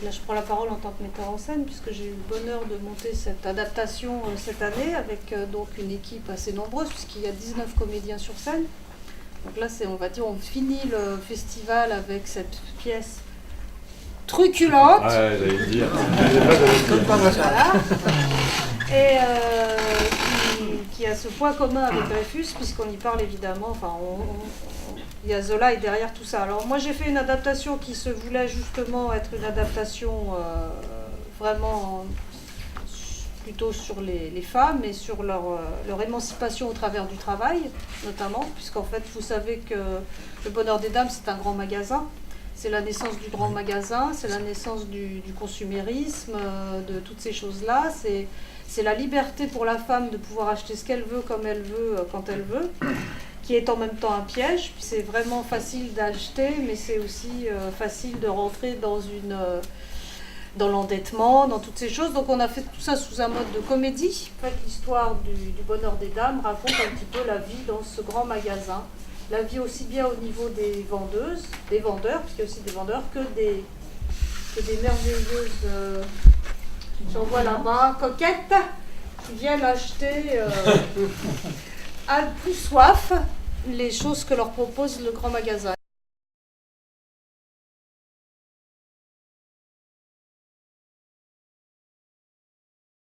Là, je prends la parole en tant que metteur en scène, puisque j'ai eu le bonheur de monter cette adaptation cette année, avec donc une équipe assez nombreuse, puisqu'il y a 19 comédiens sur scène. Donc là, on va dire, on finit le festival avec cette pièce truculente. Ouais, j'allais le dire. Voilà. Et qui a ce point commun avec Dreyfus, puisqu'on y parle évidemment, enfin, il y a Zola et derrière tout ça. Alors moi j'ai fait une adaptation qui se voulait justement être une adaptation vraiment plutôt sur les femmes et sur leur émancipation au travers du travail, notamment, puisqu'en fait vous savez que Le Bonheur des Dames c'est un grand magasin. C'est la naissance du grand magasin, c'est la naissance du consumérisme, de toutes ces choses-là. C'est la liberté pour la femme de pouvoir acheter ce qu'elle veut, comme elle veut, quand elle veut, qui est en même temps un piège. C'est vraiment facile d'acheter, mais c'est aussi facile de rentrer dans l'endettement, dans toutes ces choses. Donc on a fait tout ça sous un mode de comédie. En fait, l'histoire du Bonheur des Dames raconte un petit peu la vie dans ce grand magasin. La vie aussi bien au niveau des vendeuses, des vendeurs, parce qu'il y a aussi des vendeurs, que des merveilleuses, j'en vois là-bas, coquettes, qui viennent acheter à plus soif les choses que leur propose le grand magasin.